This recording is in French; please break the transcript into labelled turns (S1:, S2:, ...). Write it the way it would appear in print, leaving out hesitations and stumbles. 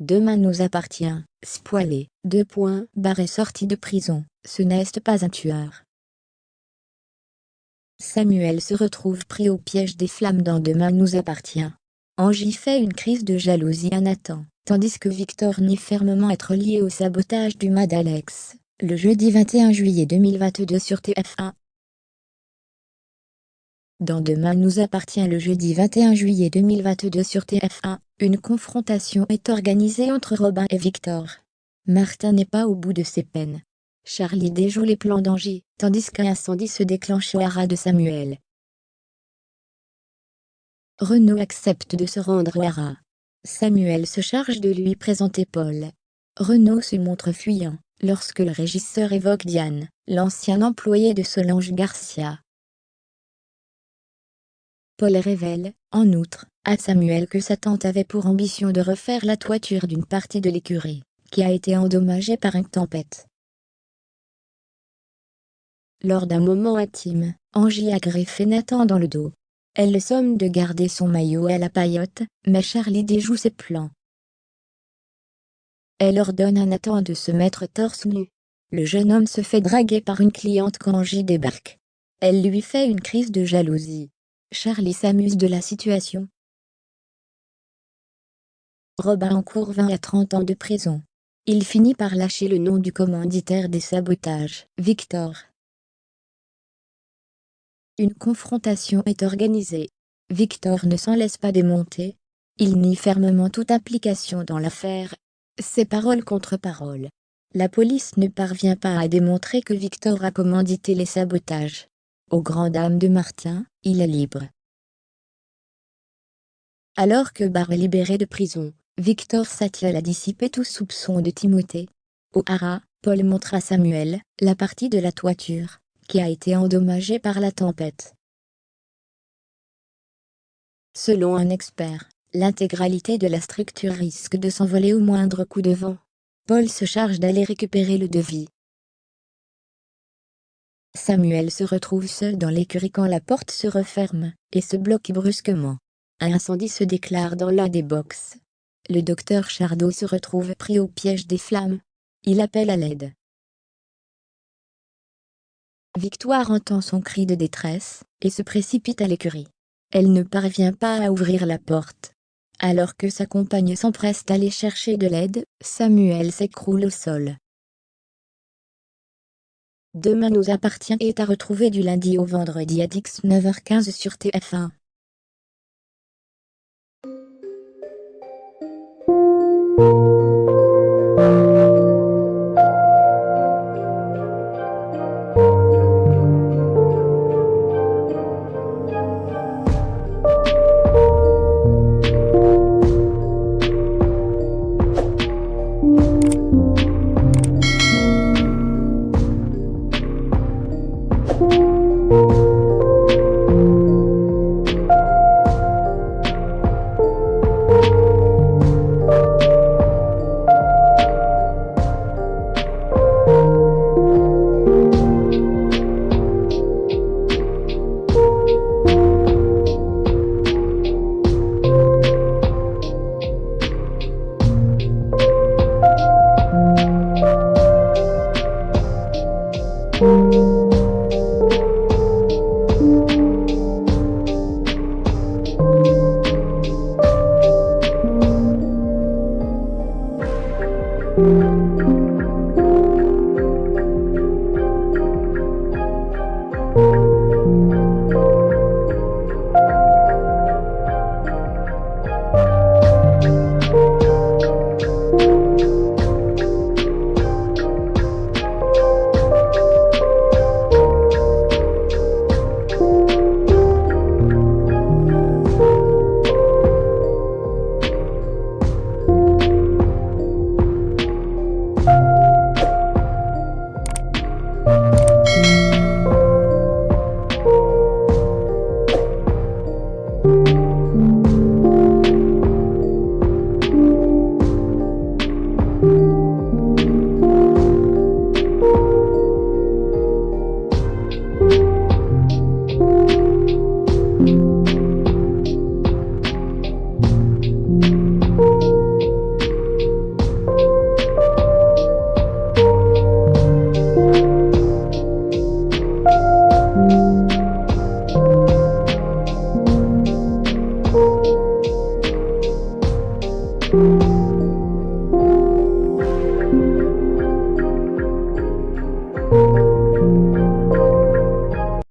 S1: Demain nous appartient, spoilé, Barré sorti de prison, ce n'est pas un tueur. Samuel se retrouve pris au piège des flammes dans Demain nous appartient. Angie fait une crise de jalousie à Nathan, tandis que Victor nie fermement être lié au sabotage du Mad Alex, le jeudi 21 juillet 2022 sur TF1. Dans Demain nous appartient le jeudi 21 juillet 2022 sur TF1, une confrontation est organisée entre Robin et Victor. Martin n'est pas au bout de ses peines. Charlie déjoue les plans d'Angie, tandis qu'un incendie se déclenche au haras de Samuel. Renaud accepte de se rendre au haras. Samuel se charge de lui présenter Paul. Renaud se montre fuyant, lorsque le régisseur évoque Diane, l'ancien employé de Solange Garcia. Paul révèle, en outre, à Samuel que sa tante avait pour ambition de refaire la toiture d'une partie de l'écurie, qui a été endommagée par une tempête. Lors d'un moment intime, Angie a greffé Nathan dans le dos. Elle le somme de garder son maillot à la paillote, mais Charlie déjoue ses plans. Elle ordonne à Nathan de se mettre torse nu. Le jeune homme se fait draguer par une cliente quand Angie débarque. Elle lui fait une crise de jalousie. Charlie s'amuse de la situation. Robin encourt 20 à 30 ans de prison. Il finit par lâcher le nom du commanditaire des sabotages, Victor. Une confrontation est organisée. Victor ne s'en laisse pas démonter. Il nie fermement toute implication dans l'affaire. C'est parole contre parole. La police ne parvient pas à démontrer que Victor a commandité les sabotages. Aux grandes dames de Martin, il est libre. Alors que Barr est libéré de prison, Victor s'attelle à dissiper tout soupçon de Timothée. Au haras, Paul montre à Samuel la partie de la toiture qui a été endommagée par la tempête. Selon un expert, l'intégralité de la structure risque de s'envoler au moindre coup de vent. Paul se charge d'aller récupérer le devis. Samuel se retrouve seul dans l'écurie quand la porte se referme et se bloque brusquement. Un incendie se déclare dans l'un des box. Le docteur Chardot se retrouve pris au piège des flammes. Il appelle à l'aide. Victoire entend son cri de détresse et se précipite à l'écurie. Elle ne parvient pas à ouvrir la porte. Alors que sa compagne s'empresse d'aller chercher de l'aide, Samuel s'écroule au sol. Demain nous appartient est à retrouver du lundi au vendredi à 19h15 sur TF1.